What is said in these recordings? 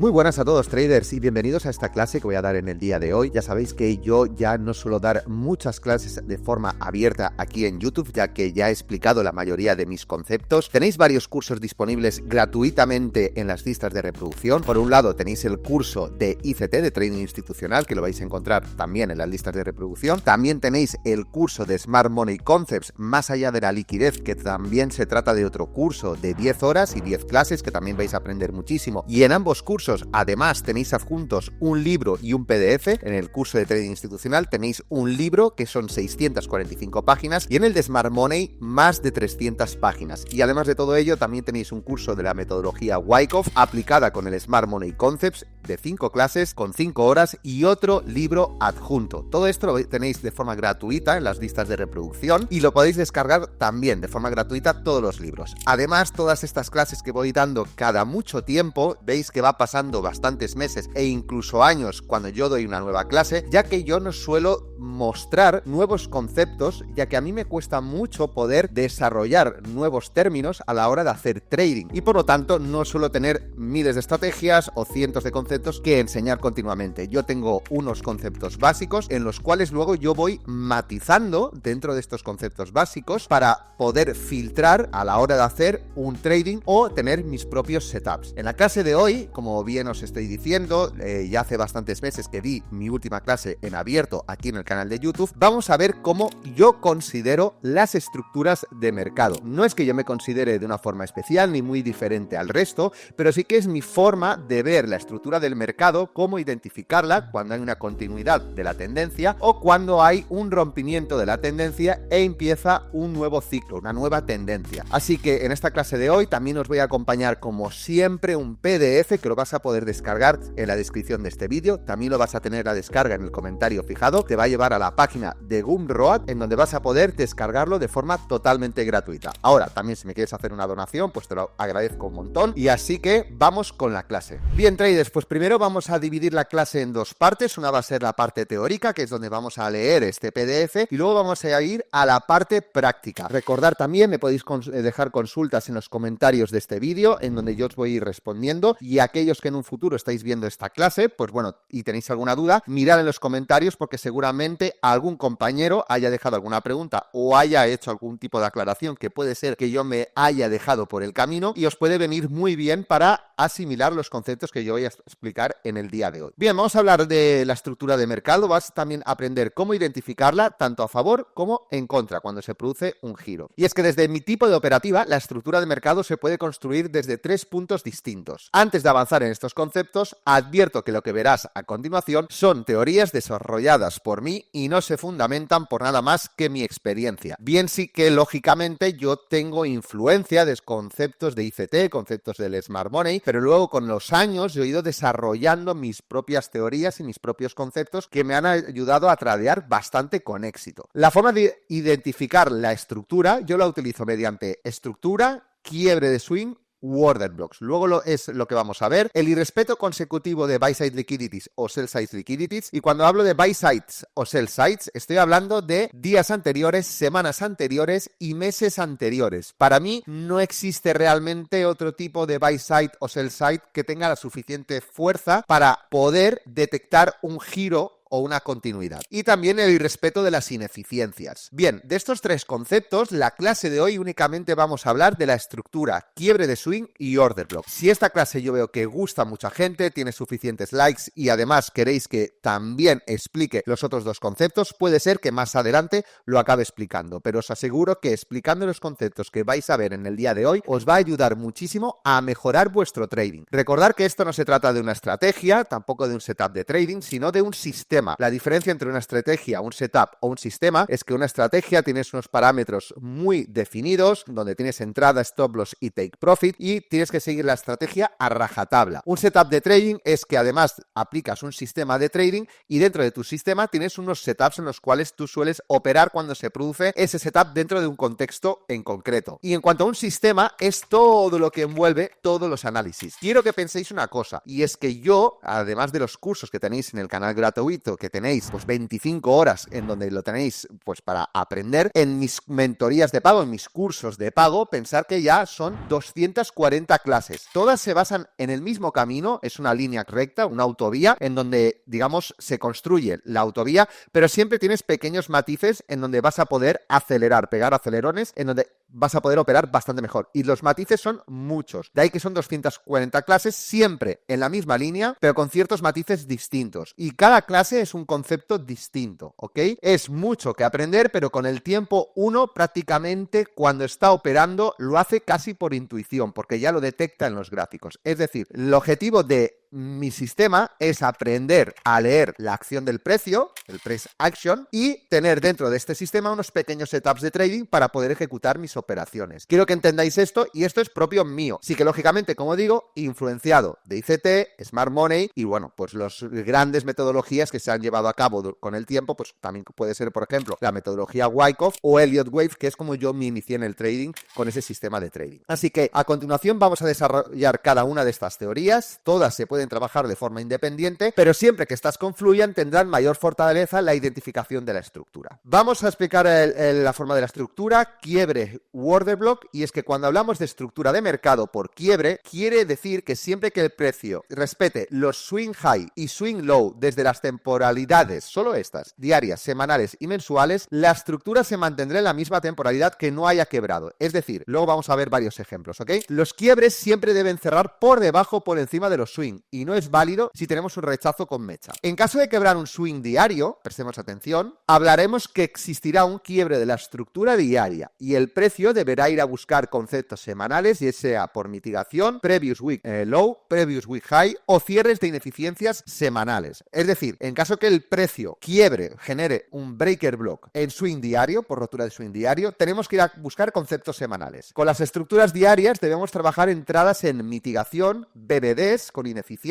Muy buenas a todos traders y bienvenidos a esta clase que voy a dar en el día de hoy. Ya sabéis que yo ya no suelo dar muchas clases de forma abierta aquí en YouTube, ya que ya he explicado la mayoría de mis conceptos. Tenéis varios cursos disponibles gratuitamente en las listas de reproducción. Por un lado tenéis el curso de ICT, de Trading Institucional, que lo vais a encontrar también en las listas de reproducción. También tenéis el curso de Smart Money Concepts, más allá de la liquidez, que también se trata de otro curso de 10 horas y 10 clases, que también vais a aprender muchísimo. Y en ambos cursos además tenéis adjuntos un libro y un PDF. En el curso de Trading Institucional tenéis un libro que son 645 páginas y en el de Smart Money más de 300 páginas. Y además de todo ello también tenéis un curso de la metodología Wyckoff aplicada con el Smart Money Concepts de 5 clases con 5 horas y otro libro adjunto. Todo esto lo tenéis de forma gratuita en las listas de reproducción y lo podéis descargar también de forma gratuita todos los libros. Además, todas estas clases que voy dando cada mucho tiempo, veis que va pasando bastantes meses e incluso años cuando yo doy una nueva clase, ya que yo no suelo mostrar nuevos conceptos, ya que a mí me cuesta mucho poder desarrollar nuevos términos a la hora de hacer trading y por lo tanto no suelo tener miles de estrategias o cientos de conceptos que enseñar continuamente. Yo tengo unos conceptos básicos en los cuales luego yo voy matizando dentro de estos conceptos básicos para poder filtrar a la hora de hacer un trading o tener mis propios setups. En la clase de hoy, como bien os estoy diciendo, ya hace bastantes meses que di mi última clase en abierto aquí en el canal de YouTube, vamos a ver cómo yo considero las estructuras de mercado. No es que yo me considere de una forma especial ni muy diferente al resto, pero sí que es mi forma de ver la estructura del mercado, cómo identificarla cuando hay una continuidad de la tendencia o cuando hay un rompimiento de la tendencia e empieza un nuevo ciclo, una nueva tendencia. Así que en esta clase de hoy también os voy a acompañar como siempre un PDF que lo vas a poder descargar en la descripción de este vídeo. También lo vas a tener a descarga en el comentario fijado. Te va a llevar a la página de Gumroad en donde vas a poder descargarlo de forma totalmente gratuita. Ahora, también si me quieres hacer una donación, pues te lo agradezco un montón. Y así que vamos con la clase. Bien, traders, pues primero vamos a dividir la clase en dos partes. Una va a ser la parte teórica, que es donde vamos a leer este PDF, y luego vamos a ir a la parte práctica. Recordar también, me podéis dejar consultas en los comentarios de este vídeo, en donde yo os voy a ir respondiendo, y aquellos que en un futuro estáis viendo esta clase, pues bueno, y tenéis alguna duda, mirad en los comentarios porque seguramente algún compañero haya dejado alguna pregunta o haya hecho algún tipo de aclaración que puede ser que yo me haya dejado por el camino y os puede venir muy bien para asimilar los conceptos que yo voy a explicar en el día de hoy. Bien, vamos a hablar de la estructura de mercado. Vas también a aprender cómo identificarla tanto a favor como en contra cuando se produce un giro. Y es que desde mi tipo de operativa, la estructura de mercado se puede construir desde 3 puntos distintos. Antes de avanzar en estos conceptos, advierto que lo que verás a continuación son teorías desarrolladas por mí y no se fundamentan por nada más que mi experiencia. Bien, sí que lógicamente yo tengo influencia de conceptos de ICT, conceptos del Smart Money, pero luego con los años yo he ido desarrollando mis propias teorías y mis propios conceptos que me han ayudado a tradear bastante con éxito. La forma de identificar la estructura yo la utilizo mediante estructura, quiebre de swing, order blocks. Luego es lo que vamos a ver. El irrespeto consecutivo de buy side liquidities o sell side liquidities. Y cuando hablo de buy sides o sell sides, estoy hablando de días anteriores, semanas anteriores y meses anteriores. Para mí no existe realmente otro tipo de buy side o sell side que tenga la suficiente fuerza para poder detectar un giro o una continuidad. Y también el irrespeto de las ineficiencias. Bien, de estos 3 conceptos, la clase de hoy únicamente vamos a hablar de la estructura, quiebre de swing y order block. Si esta clase yo veo que gusta a mucha gente, tiene suficientes likes y además queréis que también explique los otros 2 conceptos, puede ser que más adelante lo acabe explicando, pero os aseguro que explicando los conceptos que vais a ver en el día de hoy os va a ayudar muchísimo a mejorar vuestro trading. Recordad que esto no se trata de una estrategia, tampoco de un setup de trading, sino de un sistema. La diferencia entre una estrategia, un setup o un sistema es que una estrategia tienes unos parámetros muy definidos, donde tienes entrada, stop loss y take profit, y tienes que seguir la estrategia a rajatabla. Un setup de trading es que además aplicas un sistema de trading y dentro de tu sistema tienes unos setups en los cuales tú sueles operar cuando se produce ese setup dentro de un contexto en concreto. Y en cuanto a un sistema, es todo lo que envuelve todos los análisis. Quiero que penséis una cosa, y es que yo, además de los cursos que tenéis en el canal gratuito concepto que tenéis pues 25 horas en donde lo tenéis pues para aprender, en mis mentorías de pago, en mis cursos de pago, pensar que ya son 240 clases. Todas se basan en el mismo camino, es una línea recta, una autovía, en donde, digamos, se construye la autovía, pero siempre tienes pequeños matices en donde vas a poder acelerar, pegar acelerones, en donde vas a poder operar bastante mejor. Y los matices son muchos. De ahí que son 240 clases, siempre en la misma línea, pero con ciertos matices distintos. Y cada clase es un concepto distinto, ¿ok? Es mucho que aprender, pero con el tiempo uno prácticamente cuando está operando lo hace casi por intuición, porque ya lo detecta en los gráficos. Es decir, el objetivo de mi sistema es aprender a leer la acción del precio, el price action, y tener dentro de este sistema unos pequeños setups de trading para poder ejecutar mis operaciones. Quiero que entendáis esto, y esto es propio mío. Sí que lógicamente, como digo, influenciado de ICT, Smart Money y bueno, pues las grandes metodologías que se han llevado a cabo con el tiempo, pues también puede ser, por ejemplo, la metodología Wyckoff o Elliott Wave, que es como yo me inicié en el trading con ese sistema de trading. Así que a continuación vamos a desarrollar cada una de estas teorías. Todas se pueden trabajar de forma independiente, pero siempre que estas confluyan tendrán mayor fortaleza en la identificación de la estructura. Vamos a explicar la forma de la estructura, quiebre u order block, y es que cuando hablamos de estructura de mercado por quiebre, quiere decir que siempre que el precio respete los swing high y swing low desde las temporalidades, solo estas, diarias, semanales y mensuales, la estructura se mantendrá en la misma temporalidad que no haya quebrado. Es decir, luego vamos a ver varios ejemplos, ¿ok? Los quiebres siempre deben cerrar por debajo o por encima de los swing, y no es válido si tenemos un rechazo con mecha. En caso de quebrar un swing diario, prestemos atención, hablaremos que existirá un quiebre de la estructura diaria y el precio deberá ir a buscar conceptos semanales, ya sea por mitigación, previous week low, previous week high o cierres de ineficiencias semanales. Es decir, en caso que el precio quiebre, genere un breaker block en swing diario, por rotura de swing diario, tenemos que ir a buscar conceptos semanales. Con las estructuras diarias debemos trabajar entradas en mitigación, BBDs con ineficiencia,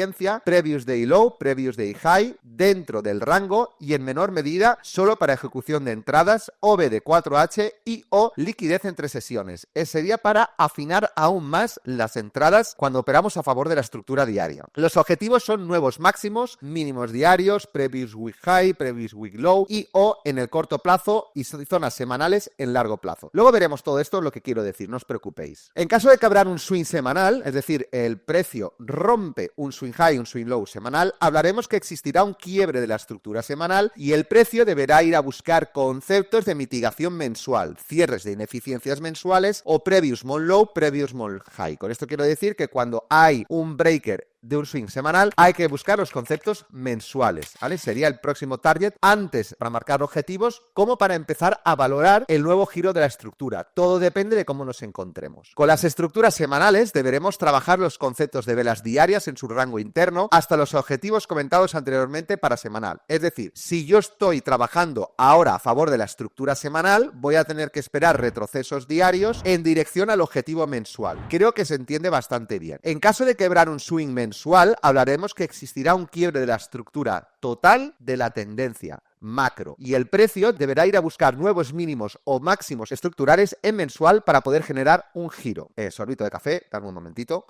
previous day low, previous day high, dentro del rango y en menor medida solo para ejecución de entradas, OV de 4H y o liquidez entre sesiones. Sería para afinar aún más las entradas cuando operamos a favor de la estructura diaria. Los objetivos son nuevos máximos, mínimos diarios, previous week high, previous week low y o en el corto plazo y zonas semanales en largo plazo. Luego veremos todo esto, lo que quiero decir, no os preocupéis. En caso de quebrar un swing semanal, es decir, el precio rompe un swing high, un swing low semanal, hablaremos que existirá un quiebre de la estructura semanal y el precio deberá ir a buscar conceptos de mitigación mensual, cierres de ineficiencias mensuales o previous small low, previous small high. Con esto quiero decir que cuando hay un breaker de un swing semanal, hay que buscar los conceptos mensuales, ¿vale? Sería el próximo target antes para marcar objetivos como para empezar a valorar el nuevo giro de la estructura. Todo depende de cómo nos encontremos. Con las estructuras semanales deberemos trabajar los conceptos de velas diarias en su rango interno hasta los objetivos comentados anteriormente para semanal. Es decir, si yo estoy trabajando ahora a favor de la estructura semanal, voy a tener que esperar retrocesos diarios en dirección al objetivo mensual. Creo que se entiende bastante bien. En caso de quebrar un swing mensual, hablaremos que existirá un quiebre de la estructura total de la tendencia macro y el precio deberá ir a buscar nuevos mínimos o máximos estructurales en mensual para poder generar un giro. Sorbito de café, dame un momentito.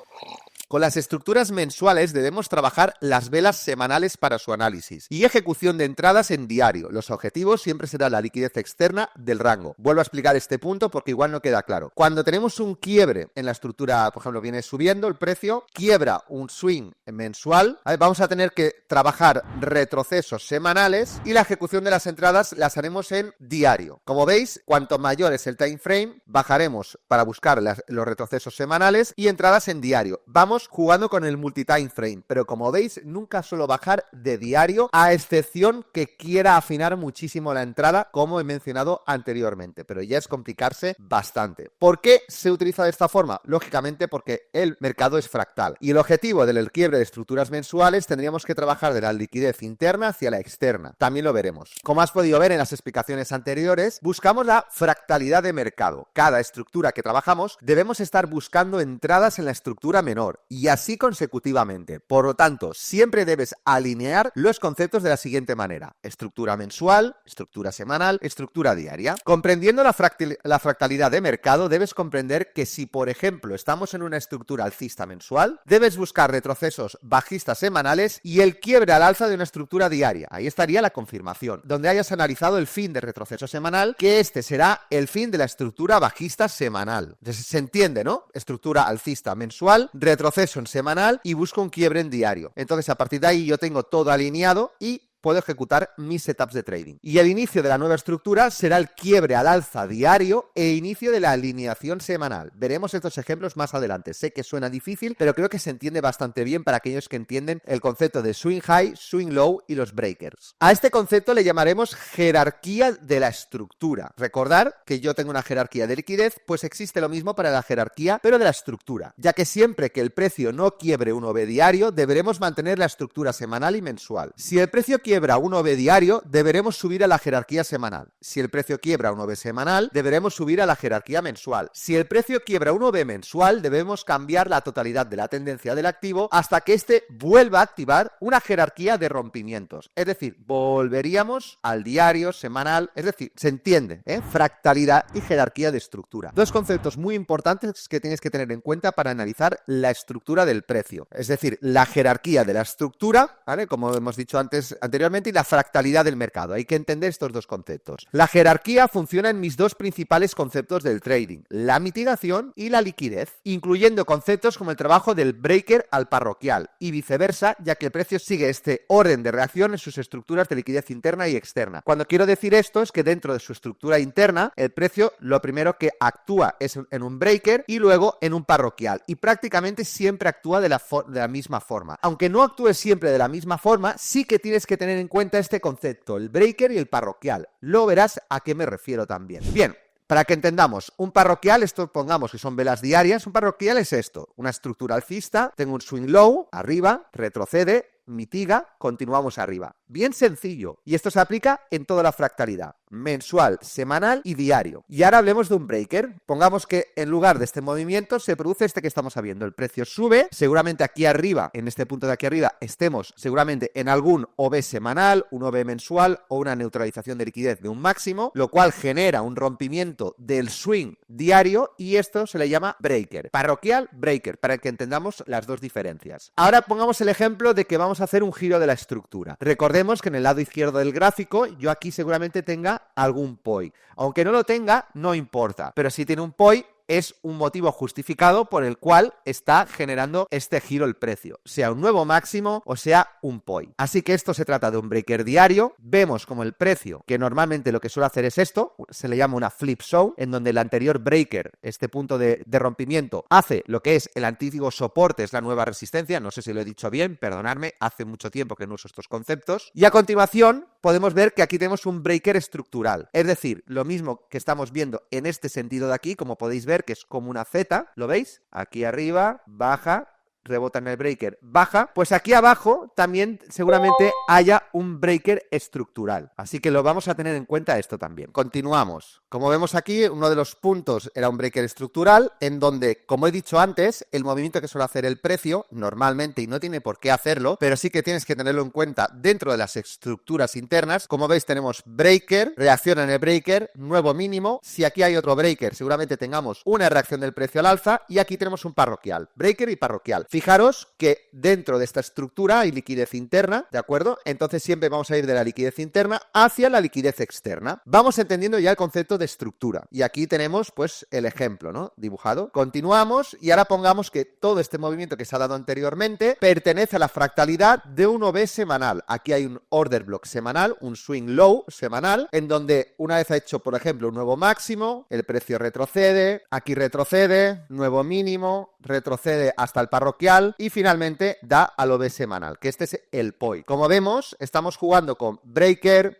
Con las estructuras mensuales debemos trabajar las velas semanales para su análisis y ejecución de entradas en diario. Los objetivos siempre será la liquidez externa del rango. Vuelvo a explicar este punto porque igual no queda claro. Cuando tenemos un quiebre en la estructura, por ejemplo, viene subiendo el precio, quiebra un swing mensual, vamos a tener que trabajar retrocesos semanales y la ejecución de las entradas las haremos en diario. Como veis, cuanto mayor es el time frame, bajaremos para buscar los retrocesos semanales y entradas en diario. Vamos jugando con el multi-time frame, pero como veis, nunca suelo bajar de diario, a excepción que quiera afinar muchísimo la entrada, como he mencionado anteriormente, pero ya es complicarse bastante. ¿Por qué se utiliza de esta forma? Lógicamente porque el mercado es fractal y el objetivo del quiebre de estructuras mensuales tendríamos que trabajar de la liquidez interna hacia la externa. También lo veremos. Como has podido ver en las explicaciones anteriores, buscamos la fractalidad de mercado. Cada estructura que trabajamos debemos estar buscando entradas en la estructura menor y así consecutivamente. Por lo tanto, siempre debes alinear los conceptos de la siguiente manera: estructura mensual, estructura semanal, estructura diaria. Comprendiendo la fractalidad de mercado, debes comprender que si, por ejemplo, estamos en una estructura alcista mensual, debes buscar retrocesos bajistas semanales y el quiebre al alza de una estructura diaria. Ahí estaría la confirmación, donde hayas analizado el fin de retroceso semanal, que este será el fin de la estructura bajista semanal. Entonces, se entiende, ¿no? Estructura alcista mensual, retroceso en semanal y busco un quiebre en diario. Entonces, a partir de ahí yo tengo todo alineado y puedo ejecutar mis setups de trading. Y el inicio de la nueva estructura será el quiebre al alza diario e inicio de la alineación semanal. Veremos estos ejemplos más adelante. Sé que suena difícil, pero creo que se entiende bastante bien para aquellos que entienden el concepto de swing high, swing low y los breakers. A este concepto le llamaremos jerarquía de la estructura. Recordar que yo tengo una jerarquía de liquidez, pues existe lo mismo para la jerarquía, pero de la estructura, ya que siempre que el precio no quiebre un OV diario, deberemos mantener la estructura semanal y mensual. Si el precio quiebra un OV diario, deberemos subir a la jerarquía semanal. Si el precio quiebra un OV semanal, deberemos subir a la jerarquía mensual. Si el precio quiebra un OV mensual, debemos cambiar la totalidad de la tendencia del activo hasta que éste vuelva a activar una jerarquía de rompimientos. Es decir, volveríamos al diario, semanal, es decir, se entiende, fractalidad y jerarquía de estructura. Dos conceptos muy importantes que tienes que tener en cuenta para analizar la estructura del precio. Es decir, la jerarquía de la estructura, ¿vale? Como hemos dicho anteriormente, y la fractalidad del mercado. Hay que entender estos dos conceptos. La jerarquía funciona en mis dos principales conceptos del trading: la mitigación y la liquidez, incluyendo conceptos como el trabajo del breaker al parroquial y viceversa, ya que el precio sigue este orden de reacción en sus estructuras de liquidez interna y externa. Cuando quiero decir esto es que dentro de su estructura interna, el precio lo primero que actúa es en un breaker y luego en un parroquial, y prácticamente siempre actúa de la misma forma. Aunque no actúe siempre de la misma forma, sí que tienes que tener en cuenta este concepto, el breaker y el parroquial. Lo verás a qué me refiero también. Bien, para que entendamos, un parroquial, esto pongamos que son velas diarias, un parroquial es esto: una estructura alcista, tengo un swing low, arriba, retrocede, mitiga, continuamos arriba. Bien sencillo. Y esto se aplica en toda la fractalidad: mensual, semanal y diario. Y ahora hablemos de un breaker. Pongamos que en lugar de este movimiento se produce este que estamos viendo. El precio sube, seguramente aquí arriba, en este punto de aquí arriba, estemos seguramente en algún OV semanal, un OV mensual o una neutralización de liquidez de un máximo, lo cual genera un rompimiento del swing diario y esto se le llama breaker. Parroquial, breaker, para que entendamos las dos diferencias. Ahora pongamos el ejemplo de que vamos a hacer un giro de la estructura. Recordemos que en el lado izquierdo del gráfico yo aquí seguramente tenga algún POI. Aunque no lo tenga, no importa. Pero si tiene un POI, es un motivo justificado por el cual está generando este giro el precio, sea un nuevo máximo o sea un POI. Así que esto se trata de un breaker diario. Vemos como el precio, que normalmente lo que suele hacer es esto, se le llama una flip zone, en donde el anterior breaker, este punto de rompimiento, hace lo que es el antiguo soporte, es la nueva resistencia. No sé si lo he dicho bien, perdonadme, hace mucho tiempo que no uso estos conceptos. Y a continuación podemos ver que aquí tenemos un breaker estructural, es decir, lo mismo que estamos viendo en este sentido de aquí, como podéis ver, que es como una Z, ¿lo veis? Aquí arriba, baja, rebota en el breaker, baja, pues aquí abajo también seguramente haya un breaker estructural. Así que lo vamos a tener en cuenta esto también. Continuamos. Como vemos aquí, uno de los puntos era un breaker estructural, en donde, como he dicho antes, el movimiento que suele hacer el precio, normalmente, y no tiene por qué hacerlo, pero sí que tienes que tenerlo en cuenta dentro de las estructuras internas. Como veis, tenemos breaker, reacción en el breaker, nuevo mínimo. Si aquí hay otro breaker, seguramente tengamos una reacción del precio al alza, y aquí tenemos un parroquial, breaker y parroquial. Fijaros que dentro de esta estructura hay liquidez interna, ¿de acuerdo? Entonces siempre vamos a ir de la liquidez interna hacia la liquidez externa. Vamos entendiendo ya el concepto de estructura. Y aquí tenemos pues el ejemplo, ¿no? Dibujado. Continuamos y ahora pongamos que todo este movimiento que se ha dado anteriormente pertenece a la fractalidad de un OV semanal. Aquí hay un order block semanal, un swing low semanal, en donde una vez ha hecho, por ejemplo, un nuevo máximo, el precio retrocede, aquí retrocede, nuevo mínimo, retrocede hasta el parroquial y finalmente da al OV semanal, que este es el POI. Como vemos, estamos jugando con breaker,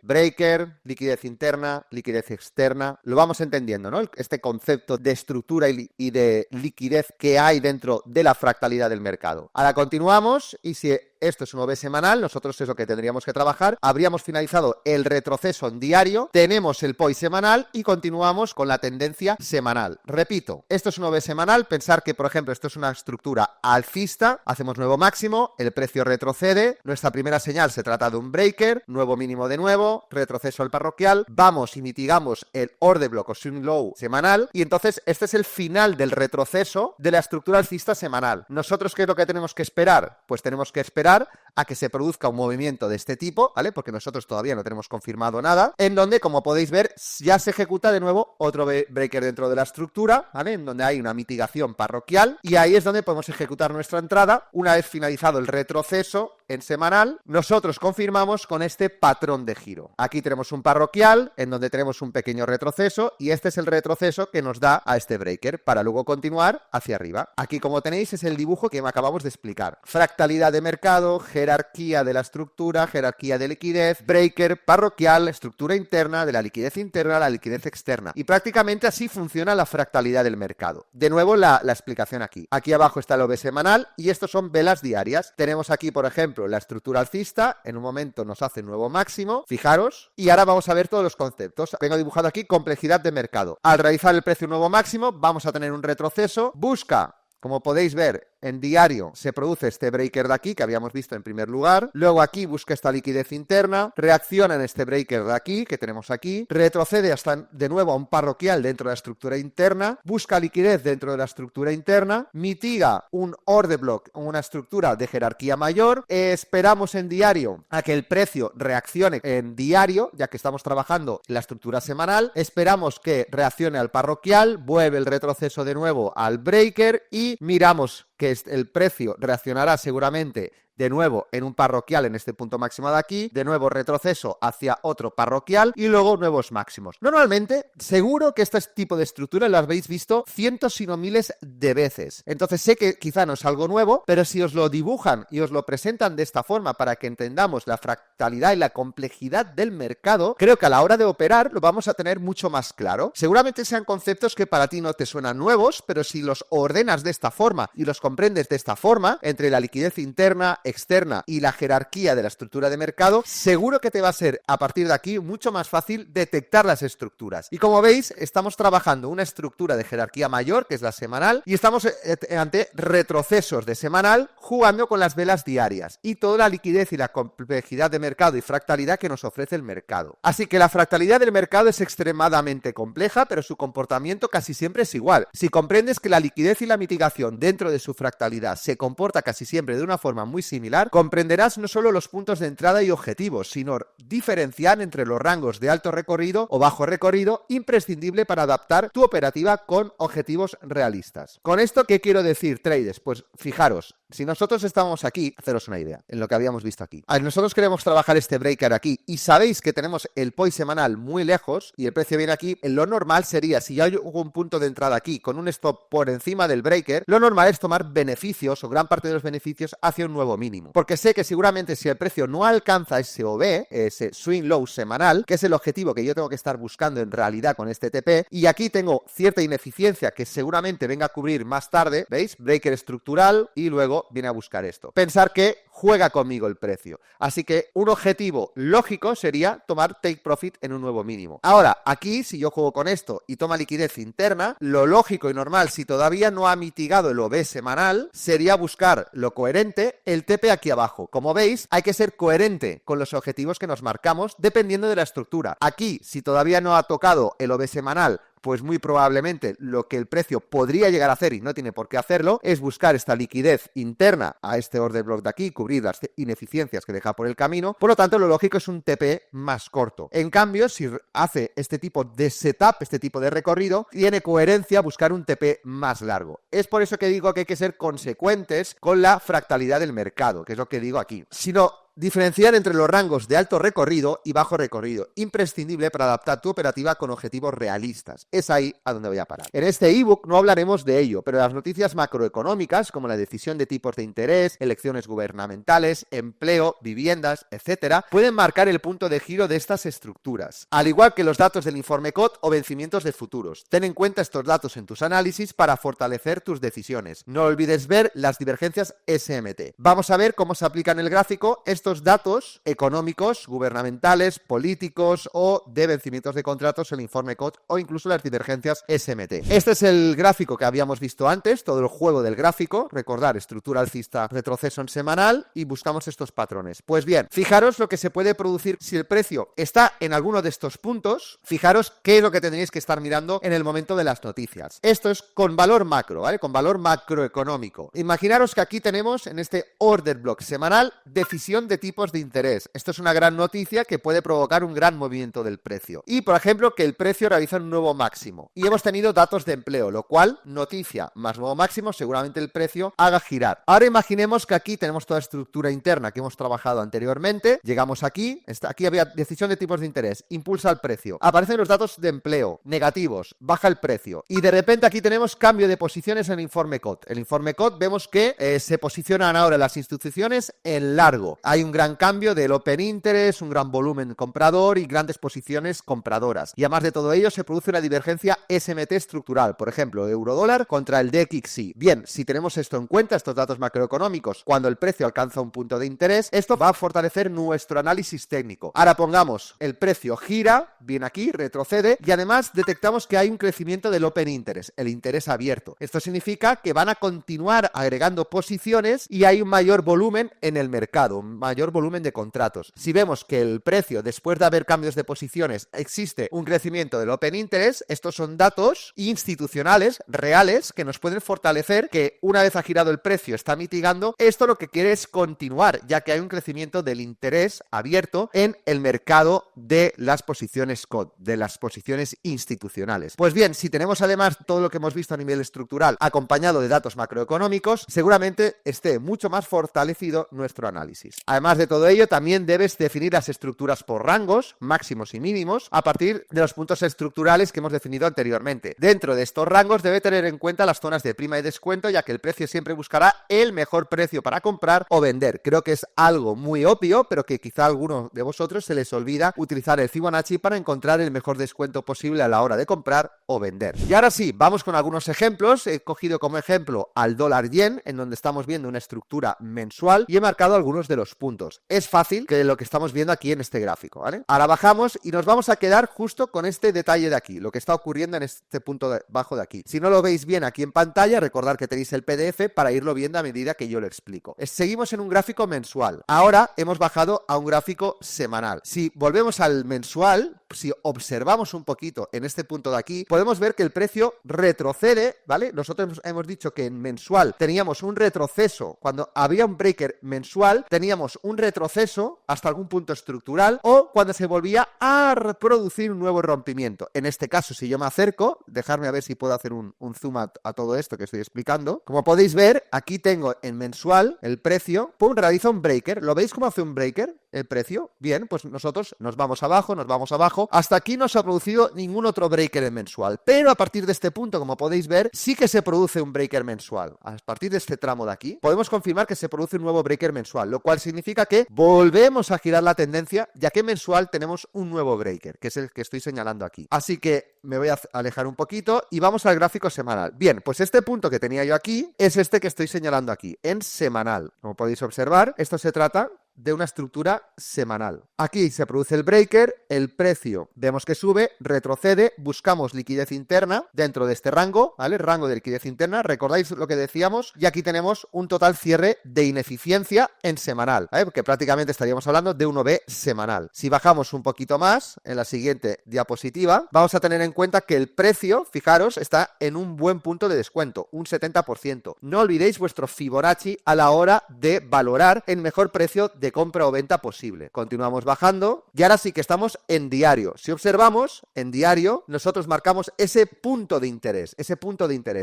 liquidez interna, liquidez externa. Lo vamos entendiendo, ¿no? Este concepto de estructura y de liquidez que hay dentro de la fractalidad del mercado. Ahora continuamos y si esto es un OV semanal, nosotros es lo que tendríamos que trabajar, habríamos finalizado el retroceso en diario, tenemos el POI semanal y continuamos con la tendencia semanal. Repito, esto es un OV semanal, pensar que, por ejemplo, esto es una estructura alcista, hacemos nuevo máximo, el precio retrocede, nuestra primera señal se trata de un breaker, nuevo mínimo de nuevo, retroceso al parroquial, vamos y mitigamos el order block o swing low semanal y entonces este es el final del retroceso de la estructura alcista semanal. ¿Nosotros qué es lo que tenemos que esperar? Pues tenemos que esperar a que se produzca un movimiento de este tipo, ¿vale? Porque nosotros todavía no tenemos confirmado nada, en donde, como podéis ver, ya se ejecuta de nuevo otro breaker dentro de la estructura, ¿vale? En donde hay una mitigación parroquial y ahí es donde podemos ejecutar nuestra entrada. Una vez finalizado el retroceso en semanal, nosotros confirmamos con este patrón de giro. Aquí tenemos un parroquial en donde tenemos un pequeño retroceso y este es el retroceso que nos da a este breaker para luego continuar hacia arriba. Aquí, como tenéis, es el dibujo que me acabamos de explicar. Fractalidad de mercado, jerarquía de la estructura, jerarquía de liquidez, breaker, parroquial, estructura interna, de la liquidez interna a la liquidez externa. Y prácticamente así funciona la fractalidad del mercado. De nuevo, la explicación aquí. Aquí abajo está el OV semanal y estos son velas diarias. Tenemos aquí, por ejemplo, la estructura alcista, en un momento nos hace nuevo máximo, fijaros, y ahora vamos a ver todos los conceptos. Tengo dibujado aquí complejidad de mercado. Al realizar el precio nuevo máximo, vamos a tener un retroceso, busca, como podéis ver, en diario se produce este breaker de aquí que habíamos visto en primer lugar, luego aquí busca esta liquidez interna, reacciona en este breaker de aquí que tenemos aquí, retrocede hasta de nuevo a un parroquial dentro de la estructura interna, busca liquidez dentro de la estructura interna, mitiga un order block, una estructura de jerarquía mayor, esperamos en diario a que el precio reaccione en diario, ya que estamos trabajando en la estructura semanal, esperamos que reaccione al parroquial, vuelve el retroceso de nuevo al breaker y miramos que el precio reaccionará seguramente de nuevo en un parroquial en este punto máximo de aquí, de nuevo retroceso hacia otro parroquial y luego nuevos máximos. Normalmente, seguro que este tipo de estructuras las habéis visto cientos si no miles de veces. Entonces sé que quizá no es algo nuevo, pero si os lo dibujan y os lo presentan de esta forma para que entendamos la fractalidad y la complejidad del mercado, creo que a la hora de operar lo vamos a tener mucho más claro. Seguramente sean conceptos que para ti no te suenan nuevos, pero si los ordenas de esta forma y los comprendes de esta forma, entre la liquidez interna, externa y la jerarquía de la estructura de mercado, seguro que te va a ser a partir de aquí mucho más fácil detectar las estructuras. Y como veis, estamos trabajando una estructura de jerarquía mayor, que es la semanal, y estamos ante retrocesos de semanal jugando con las velas diarias y toda la liquidez y la complejidad de mercado y fractalidad que nos ofrece el mercado. Así que la fractalidad del mercado es extremadamente compleja, pero su comportamiento casi siempre es igual. Si comprendes que la liquidez y la mitigación dentro de su fractalidad se comporta casi siempre de una forma muy similar, comprenderás no solo los puntos de entrada y objetivos, sino diferenciar entre los rangos de alto recorrido o bajo recorrido, imprescindible para adaptar tu operativa con objetivos realistas. ¿Con esto qué quiero decir, traders? Pues fijaros, si nosotros estamos aquí, haceros una idea, en lo que habíamos visto aquí. Nosotros queremos trabajar este breaker aquí y sabéis que tenemos el POI semanal muy lejos y el precio viene aquí, lo normal sería, si ya hay un punto de entrada aquí con un stop por encima del breaker, lo normal es tomar beneficios o gran parte de los beneficios hacia un nuevo mínimo. Porque sé que seguramente si el precio no alcanza ese OV, ese swing low semanal, que es el objetivo que yo tengo que estar buscando en realidad con este TP, y aquí tengo cierta ineficiencia que seguramente venga a cubrir más tarde, ¿veis? Breaker estructural y luego viene a buscar esto. Pensar que juega conmigo el precio. Así que un objetivo lógico sería tomar take profit en un nuevo mínimo. Ahora, aquí, si yo juego con esto y toma liquidez interna, lo lógico y normal, si todavía no ha mitigado el OV semanal, sería buscar lo coherente, el TP aquí abajo. Como veis, hay que ser coherente con los objetivos que nos marcamos dependiendo de la estructura. Aquí, si todavía no ha tocado el OV semanal, pues muy probablemente lo que el precio podría llegar a hacer, y no tiene por qué hacerlo, es buscar esta liquidez interna a este order block de aquí, cubrir las ineficiencias que deja por el camino. Por lo tanto, lo lógico es un TP más corto. En cambio, si hace este tipo de setup, este tipo de recorrido, tiene coherencia buscar un TP más largo. Es por eso que digo que hay que ser consecuentes con la fractalidad del mercado, que es lo que digo aquí. Si no Diferenciar entre los rangos de alto recorrido y bajo recorrido, imprescindible para adaptar tu operativa con objetivos realistas. Es ahí a donde voy a parar. En este ebook no hablaremos de ello, pero las noticias macroeconómicas, como la decisión de tipos de interés, elecciones gubernamentales, empleo, viviendas, etcétera, pueden marcar el punto de giro de estas estructuras. Al igual que los datos del informe COT o vencimientos de futuros. Ten en cuenta estos datos en tus análisis para fortalecer tus decisiones. No olvides ver las divergencias SMT. Vamos a ver cómo se aplican en el gráfico estos datos económicos, gubernamentales, políticos o de vencimientos de contratos, el informe COT o incluso las divergencias SMT. Este es el gráfico que habíamos visto antes, todo el juego del gráfico. Recordar, estructura alcista, retroceso en semanal y buscamos estos patrones. Pues bien, fijaros lo que se puede producir si el precio está en alguno de estos puntos. Fijaros qué es lo que tendréis que estar mirando en el momento de las noticias. Esto es con valor macro, ¿vale? Con valor macroeconómico. Imaginaros que aquí tenemos en este order block semanal decisión de tipos de interés. Esto es una gran noticia que puede provocar un gran movimiento del precio. Y, por ejemplo, que el precio realiza un nuevo máximo. Y hemos tenido datos de empleo, lo cual, noticia más nuevo máximo, seguramente el precio haga girar. Ahora imaginemos que aquí tenemos toda estructura interna que hemos trabajado anteriormente. Llegamos aquí, aquí había decisión de tipos de interés, impulsa el precio. Aparecen los datos de empleo, negativos, baja el precio. Y de repente aquí tenemos cambio de posiciones en el informe COT. El informe COT vemos que se posicionan ahora las instituciones en largo. Hay un gran cambio del open interest, un gran volumen comprador y grandes posiciones compradoras. Y además de todo ello se produce una divergencia SMT estructural, por ejemplo, euro-dólar contra el DXY. Bien, si tenemos esto en cuenta, estos datos macroeconómicos, cuando el precio alcanza un punto de interés, esto va a fortalecer nuestro análisis técnico. Ahora pongamos, el precio gira, viene aquí, retrocede y además detectamos que hay un crecimiento del open interest, el interés abierto. Esto significa que van a continuar agregando posiciones y hay un mayor volumen en el mercado, un mayor volumen de contratos. Si vemos que el precio, después de haber cambios de posiciones, existe un crecimiento del open interest, estos son datos institucionales, reales, que nos pueden fortalecer que una vez ha girado el precio, está mitigando. Esto lo que quiere es continuar, ya que hay un crecimiento del interés abierto en el mercado de las posiciones COT, de las posiciones institucionales. Pues bien, si tenemos además todo lo que hemos visto a nivel estructural acompañado de datos macroeconómicos, seguramente esté mucho más fortalecido nuestro análisis. Además de todo ello, también debes definir las estructuras por rangos, máximos y mínimos, a partir de los puntos estructurales que hemos definido anteriormente. Dentro de estos rangos debe tener en cuenta las zonas de prima y descuento, ya que el precio siempre buscará el mejor precio para comprar o vender. Creo que es algo muy obvio, pero que quizá a alguno de vosotros se les olvida utilizar el Fibonacci para encontrar el mejor descuento posible a la hora de comprar o vender. Y ahora sí, vamos con algunos ejemplos. He cogido como ejemplo al dólar yen, en donde estamos viendo una estructura mensual y he marcado algunos de los puntos. Es fácil que lo que estamos viendo aquí en este gráfico, ¿vale? Ahora bajamos y nos vamos a quedar justo con este detalle de aquí, lo que está ocurriendo en este punto bajo de aquí. Si no lo veis bien aquí en pantalla, recordad que tenéis el PDF para irlo viendo a medida que yo lo explico. Seguimos en un gráfico mensual. Ahora hemos bajado a un gráfico semanal. Si volvemos al mensual, si observamos un poquito en este punto de aquí, podemos ver que el precio retrocede, ¿vale? Nosotros hemos dicho que en mensual teníamos un retroceso. Cuando había un breaker mensual, teníamos un retroceso hasta algún punto estructural o cuando se volvía a reproducir un nuevo rompimiento. En este caso, si yo me acerco, dejarme a ver si puedo hacer un zoom a todo esto que estoy explicando. Como podéis ver, aquí tengo en mensual el precio, pum, realiza un breaker. ¿Lo veis cómo hace un breaker? El precio. Bien, pues nosotros nos vamos abajo. Hasta aquí no se ha producido ningún otro breaker en mensual. Pero a partir de este punto, como podéis ver, sí que se produce un breaker mensual. A partir de este tramo de aquí, podemos confirmar que se produce un nuevo breaker mensual, lo cual significa que volvemos a girar la tendencia, ya que mensual tenemos un nuevo breaker, que es el que estoy señalando aquí. Así que me voy a alejar un poquito y vamos al gráfico semanal. Bien, pues este punto que tenía yo aquí es este que estoy señalando aquí, en semanal. Como podéis observar, esto se trata de una estructura semanal. Aquí se produce el breaker, el precio vemos que sube, retrocede, buscamos liquidez interna dentro de este rango, ¿vale? Rango de liquidez interna, recordáis lo que decíamos, y aquí tenemos un total cierre de ineficiencia en semanal, ¿vale? Porque prácticamente estaríamos hablando de un OV semanal. Si bajamos un poquito más, en la siguiente diapositiva, vamos a tener en cuenta que el precio, fijaros, está en un buen punto de descuento, un 70%. No olvidéis vuestro Fibonacci a la hora de valorar el mejor precio de de compra o venta posible. Continuamos bajando y ahora sí que estamos en diario. Si observamos, en diario nosotros marcamos ese punto de interés,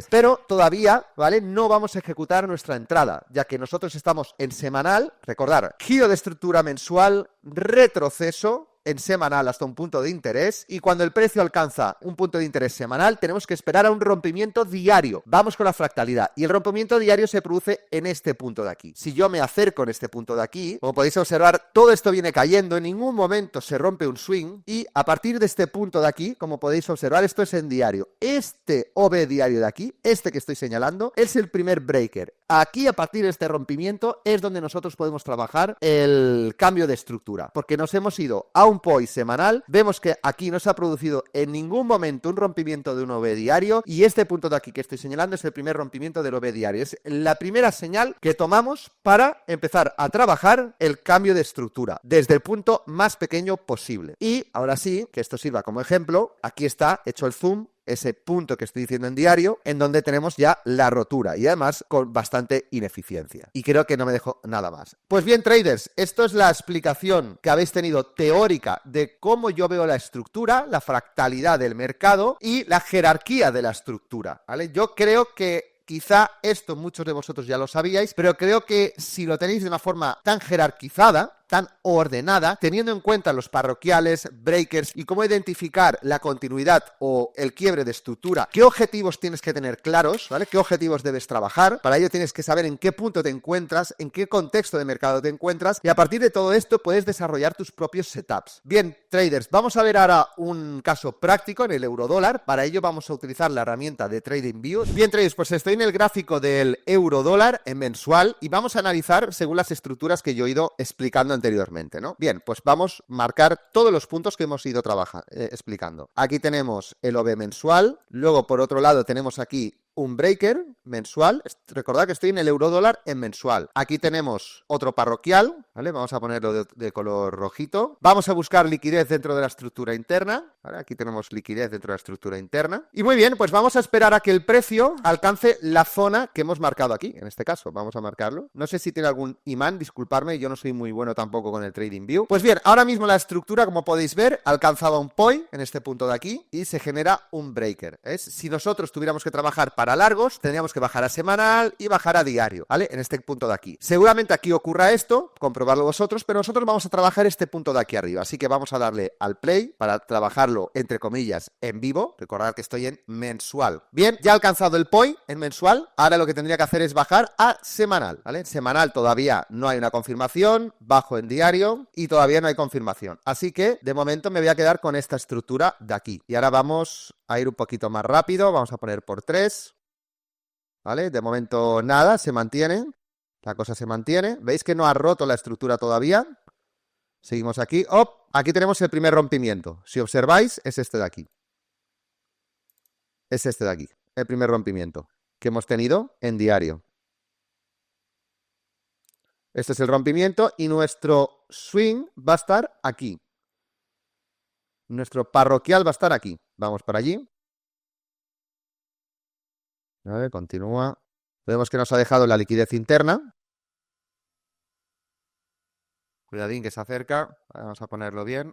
pero todavía, ¿vale? No vamos a ejecutar nuestra entrada, ya que nosotros estamos en semanal. Recordar, giro de estructura mensual, retroceso en semanal hasta un punto de interés, y cuando el precio alcanza un punto de interés semanal tenemos que esperar a un rompimiento diario. Vamos con la fractalidad y el rompimiento diario se produce en este punto de aquí. Si yo me acerco en este punto de aquí, como podéis observar, todo esto viene cayendo, en ningún momento se rompe un swing, y a partir de este punto de aquí, como podéis observar, esto es en diario. Este OV diario de aquí, este que estoy señalando, es el primer breaker. Aquí, a partir de este rompimiento, es donde nosotros podemos trabajar el cambio de estructura, porque nos hemos ido a un POI semanal, vemos que aquí no se ha producido en ningún momento un rompimiento de un OV diario, y este punto de aquí que estoy señalando es el primer rompimiento del OV diario. Es la primera señal que tomamos para empezar a trabajar el cambio de estructura, desde el punto más pequeño posible. Y ahora sí, que esto sirva como ejemplo, aquí está hecho el zoom, ese punto que estoy diciendo en diario, en donde tenemos ya la rotura y además con bastante ineficiencia. Y creo que no me dejo nada más. Pues bien, traders, esto es la explicación que habéis tenido teórica de cómo yo veo la estructura, la fractalidad del mercado y la jerarquía de la estructura, ¿vale? Yo creo que quizá esto muchos de vosotros ya lo sabíais, pero creo que si lo tenéis de una forma tan jerarquizada, tan ordenada, teniendo en cuenta los parroquiales, breakers y cómo identificar la continuidad o el quiebre de estructura, qué objetivos tienes que tener claros, ¿vale? Qué objetivos debes trabajar. Para ello tienes que saber en qué punto te encuentras, en qué contexto de mercado te encuentras, y a partir de todo esto puedes desarrollar tus propios setups. Bien, traders, vamos a ver ahora un caso práctico en el eurodólar. Para ello vamos a utilizar la herramienta de TradingView. Bien, traders, pues estoy en el gráfico del eurodólar en mensual y vamos a analizar según las estructuras que yo he ido explicando anteriormente, ¿no? Bien, pues vamos a marcar todos los puntos que hemos ido explicando. Aquí tenemos el OV mensual, luego por otro lado tenemos aquí un breaker mensual. Recordad que estoy en el eurodólar en mensual. Aquí tenemos otro parroquial, ¿vale? Vamos a ponerlo de color rojito. Vamos a buscar liquidez dentro de la estructura interna, ¿vale? Aquí tenemos liquidez dentro de la estructura interna. Y muy bien, pues vamos a esperar a que el precio alcance la zona que hemos marcado aquí. En este caso, vamos a marcarlo. No sé si tiene algún imán, disculparme, yo no soy muy bueno tampoco con el TradingView. Pues bien, ahora mismo la estructura, como podéis ver, alcanzaba un POI en este punto de aquí y se genera un breaker. Si nosotros tuviéramos que trabajar para largos, tendríamos que bajar a semanal y bajar a diario, ¿vale? En este punto de aquí. Seguramente aquí ocurra esto, comprobarlo vosotros, pero nosotros vamos a trabajar este punto de aquí arriba. Así que vamos a darle al play para trabajarlo, entre comillas, en vivo. Recordad que estoy en mensual. Bien, ya he alcanzado el POI en mensual. Ahora lo que tendría que hacer es bajar a semanal, ¿vale? En semanal todavía no hay una confirmación, bajo en diario y todavía no hay confirmación. Así que, de momento, me voy a quedar con esta estructura de aquí. Y ahora vamos a ir un poquito más rápido. Vamos a poner por 3. ¿Vale? De momento nada, se mantiene. La cosa se mantiene. ¿Veis que no ha roto la estructura todavía? Seguimos aquí. ¡Oh! Aquí tenemos el primer rompimiento. Si observáis, es este de aquí. Es este de aquí. El primer rompimiento que hemos tenido en diario. Este es el rompimiento y nuestro swing va a estar aquí. Nuestro parroquial va a estar aquí. Vamos para allí. A ver, continúa. Vemos que nos ha dejado la liquidez interna. Cuidadín que se acerca. Vamos a ponerlo bien.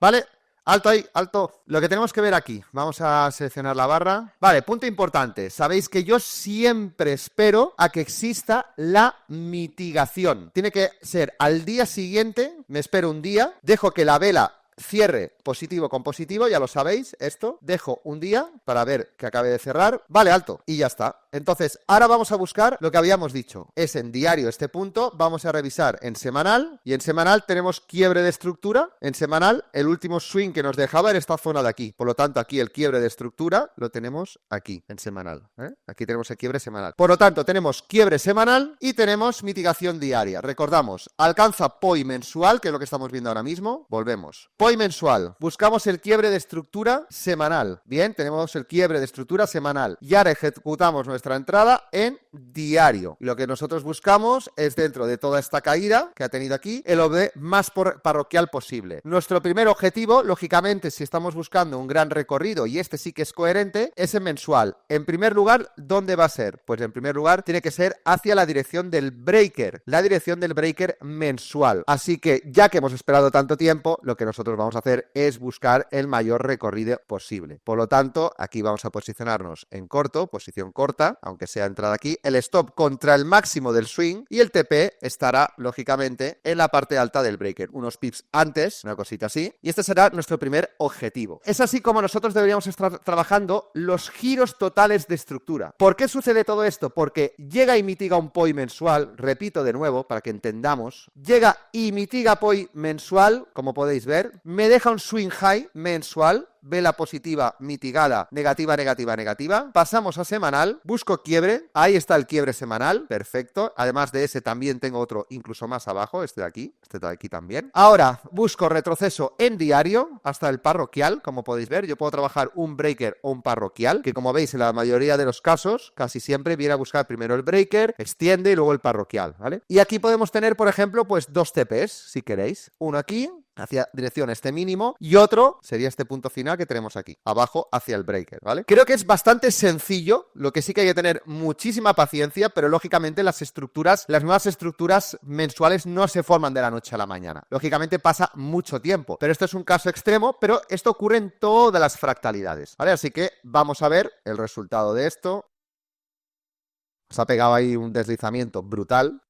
Vale, alto ahí, alto. Lo que tenemos que ver aquí. Vamos a seleccionar la barra. Vale, punto importante. Sabéis que yo siempre espero a que exista la mitigación. Tiene que ser al día siguiente. Me espero un día. Dejo que la vela cierre positivo con positivo, ya lo sabéis, esto. Dejo un día para ver que acabe de cerrar. Vale, alto. Y ya está. Entonces, ahora vamos a buscar lo que habíamos dicho. Es en diario este punto. Vamos a revisar en semanal. Y en semanal tenemos quiebre de estructura. En semanal, el último swing que nos dejaba era esta zona de aquí. Por lo tanto, aquí el quiebre de estructura lo tenemos aquí, en semanal. Aquí tenemos el quiebre semanal. Por lo tanto, tenemos quiebre semanal y tenemos mitigación diaria. Recordamos, alcanza POI mensual, que es lo que estamos viendo ahora mismo. Volvemos. POI POI mensual. Buscamos el quiebre de estructura semanal. Bien, tenemos el quiebre de estructura semanal. Y ahora ejecutamos nuestra entrada en diario. Y lo que nosotros buscamos es, dentro de toda esta caída que ha tenido aquí, el OB más parroquial posible. Nuestro primer objetivo, lógicamente, si estamos buscando un gran recorrido, y este sí que es coherente, es el mensual. En primer lugar, ¿dónde va a ser? Pues en primer lugar tiene que ser hacia la dirección del breaker, la dirección del breaker mensual. Así que, ya que hemos esperado tanto tiempo, lo que nosotros vamos a hacer es buscar el mayor recorrido posible. Por lo tanto, aquí vamos a posicionarnos en corto, posición corta, aunque sea entrada aquí, el stop contra el máximo del swing y el TP estará, lógicamente, en la parte alta del breaker, unos pips antes, una cosita así, y este será nuestro primer objetivo. Es así como nosotros deberíamos estar trabajando los giros totales de estructura. ¿Por qué sucede todo esto? Porque llega y mitiga un POI mensual, repito de nuevo para que entendamos, llega y mitiga POI mensual, como podéis ver, me deja un swing high mensual, vela positiva mitigada, negativa, negativa, negativa. Pasamos a semanal, busco quiebre, ahí está el quiebre semanal, perfecto. Además de ese también tengo otro incluso más abajo, este de aquí también. Ahora busco retroceso en diario hasta el parroquial, como podéis ver. Yo puedo trabajar un breaker o un parroquial, que como veis en la mayoría de los casos, casi siempre viene a buscar primero el breaker, extiende y luego el parroquial, ¿vale? Y aquí podemos tener, por ejemplo, pues dos TPs, si queréis. Uno aquí, hacia dirección este mínimo, y otro sería este punto final que tenemos aquí, abajo hacia el breaker, ¿vale? Creo que es bastante sencillo, lo que sí que hay que tener muchísima paciencia, pero lógicamente las nuevas estructuras mensuales no se forman de la noche a la mañana. Lógicamente pasa mucho tiempo, pero esto es un caso extremo, pero esto ocurre en todas las fractalidades, ¿vale? Así que vamos a ver el resultado de esto. Se ha pegado ahí un deslizamiento brutal.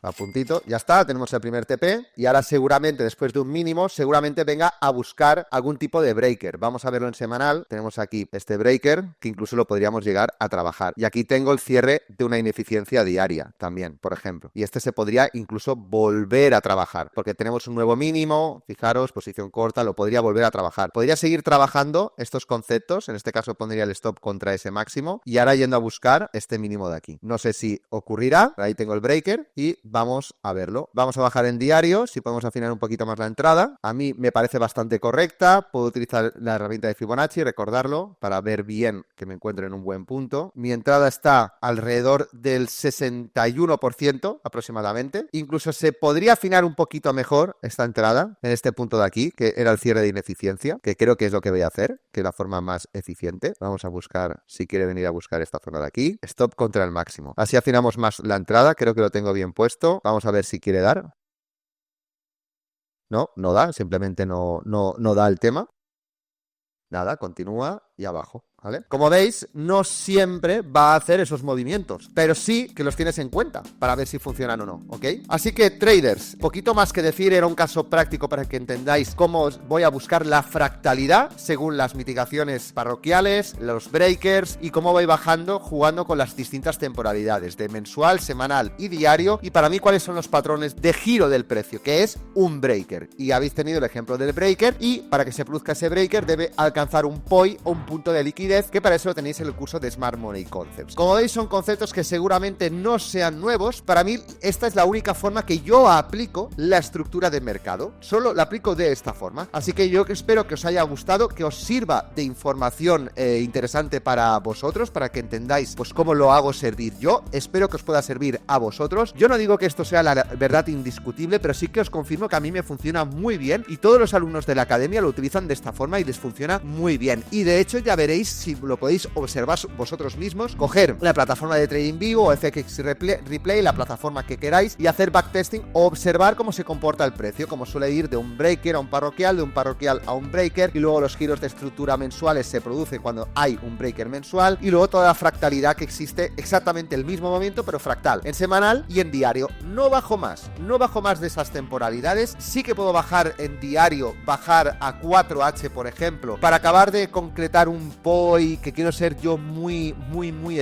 A puntito, ya está, tenemos el primer TP y ahora seguramente después de un mínimo, seguramente venga a buscar algún tipo de breaker. Vamos a verlo en semanal, tenemos aquí este breaker que incluso lo podríamos llegar a trabajar. Y aquí tengo el cierre de una ineficiencia diaria también, por ejemplo. Y este se podría incluso volver a trabajar porque tenemos un nuevo mínimo, fijaros, posición corta, lo podría volver a trabajar. Podría seguir trabajando estos conceptos, en este caso pondría el stop contra ese máximo y ahora yendo a buscar este mínimo de aquí. No sé si ocurrirá, ahí tengo el breaker y vamos a verlo. Vamos a bajar en diario, si podemos afinar un poquito más la entrada. A mí me parece bastante correcta. Puedo utilizar la herramienta de Fibonacci, recordarlo, para ver bien que me encuentro en un buen punto. Mi entrada está alrededor del 61% aproximadamente. Incluso se podría afinar un poquito mejor esta entrada en este punto de aquí, que era el cierre de ineficiencia, que creo que es lo que voy a hacer, que es la forma más eficiente. Vamos a buscar, si quiere venir a buscar esta zona de aquí. Stop contra el máximo. Así afinamos más la entrada, creo que lo tengo bien puesto. Vamos a ver si quiere dar. No, no da, simplemente no da el tema. Nada, continúa y abajo, ¿vale? Como veis, no siempre va a hacer esos movimientos, pero sí que los tienes en cuenta para ver si funcionan o no, ¿ok? Así que, traders, poquito más que decir, era un caso práctico para que entendáis cómo voy a buscar la fractalidad según las mitigaciones parroquiales, los breakers y cómo voy bajando jugando con las distintas temporalidades de mensual, semanal y diario, y para mí cuáles son los patrones de giro del precio, que es un breaker. Y habéis tenido el ejemplo del breaker y para que se produzca ese breaker debe alcanzar un POI o un punto de liquidez, que para eso lo tenéis en el curso de Smart Money Concepts. Como veis, son conceptos que seguramente no sean nuevos. Para mí, esta es la única forma que yo aplico la estructura de mercado. Solo la aplico de esta forma. Así que yo espero que os haya gustado, que os sirva de información interesante para vosotros, para que entendáis pues cómo lo hago servir yo. Espero que os pueda servir a vosotros. Yo no digo que esto sea la verdad indiscutible, pero sí que os confirmo que a mí me funciona muy bien y todos los alumnos de la academia lo utilizan de esta forma y les funciona muy bien. Y de hecho ya veréis, si lo podéis observar vosotros mismos, coger la plataforma de TradingView o FX Replay, la plataforma que queráis, y hacer backtesting o observar cómo se comporta el precio, cómo suele ir de un breaker a un parroquial, de un parroquial a un breaker, y luego los giros de estructura mensuales se producen cuando hay un breaker mensual, y luego toda la fractalidad que existe, exactamente el mismo movimiento pero fractal, en semanal y en diario. No bajo más de esas temporalidades. Sí que puedo bajar en diario, bajar a 4H por ejemplo, para acabar de concretar sacar un POI, que quiero ser yo muy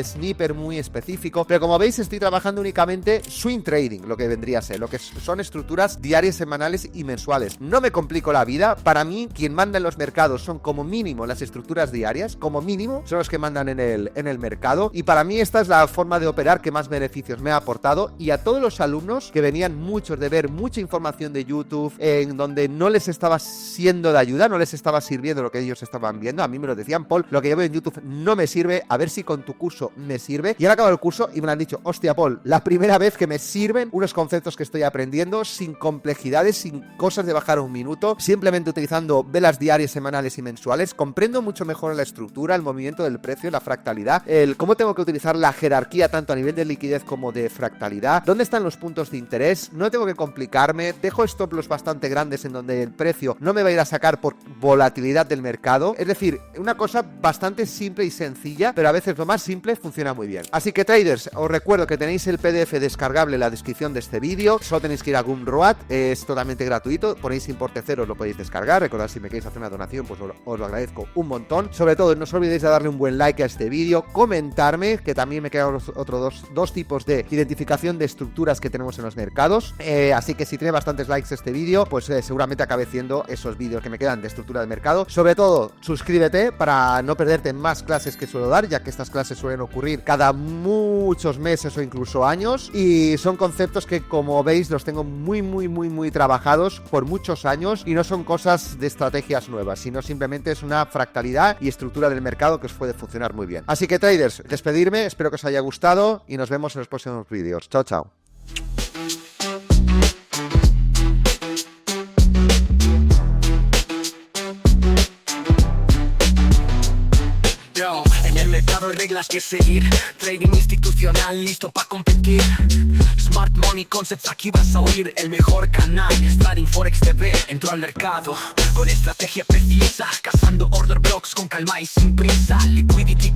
sniper, muy específico, pero como veis estoy trabajando únicamente swing trading, lo que vendría a ser, lo que son estructuras diarias, semanales y mensuales. No me complico la vida. Para mí, quien manda en los mercados son como mínimo las estructuras diarias, como mínimo son los que mandan en el mercado, y para mí esta es la forma de operar que más beneficios me ha aportado. Y a todos los alumnos que venían muchos de ver mucha información de YouTube en donde no les estaba siendo de ayuda, no les estaba sirviendo lo que ellos estaban viendo, a mí me lo decían: Paul, lo que yo veo en YouTube no me sirve, a ver si con tu curso me sirve. Y han acabado el curso y me lo han dicho: hostia, Paul, la primera vez que me sirven unos conceptos que estoy aprendiendo sin complejidades, sin cosas de bajar un minuto, simplemente utilizando velas diarias, semanales y mensuales. Comprendo mucho mejor la estructura, el movimiento del precio, la fractalidad, el cómo tengo que utilizar la jerarquía tanto a nivel de liquidez como de fractalidad, dónde están los puntos de interés, no tengo que complicarme, dejo stop loss bastante grandes en donde el precio no me va a ir a sacar por volatilidad del mercado. Es decir, una cosa bastante simple y sencilla, pero a veces lo más simple funciona muy bien. Así que traders, os recuerdo que tenéis el PDF descargable en la descripción de este vídeo, solo tenéis que ir a Gumroad, es totalmente gratuito, ponéis importe cero, os lo podéis descargar. Recordad, si me queréis hacer una donación, pues os lo agradezco un montón. Sobre todo, no os olvidéis de darle un buen like a este vídeo, comentarme, que también me quedan otros dos tipos de identificación de estructuras que tenemos en los mercados, así que si tiene bastantes likes este vídeo, pues seguramente acabe haciendo esos vídeos que me quedan de estructura de mercado. Sobre todo, suscríbete para no perderte más clases que suelo dar, ya que estas clases suelen ocurrir cada muchos meses o incluso años, y son conceptos que, como veis, los tengo muy trabajados por muchos años, y no son cosas de estrategias nuevas, sino simplemente es una fractalidad y estructura del mercado que os puede funcionar muy bien. Así que traders, despedirme, espero que os haya gustado y nos vemos en los próximos vídeos. Chao, chao. En el mercado hay reglas que seguir, trading institucional listo para competir. Smart Money Concepts, aquí vas a oír el mejor canal. Trading Forex TV entró al mercado con estrategia precisa, cazando order blocks con calma y sin prisa. Liquidity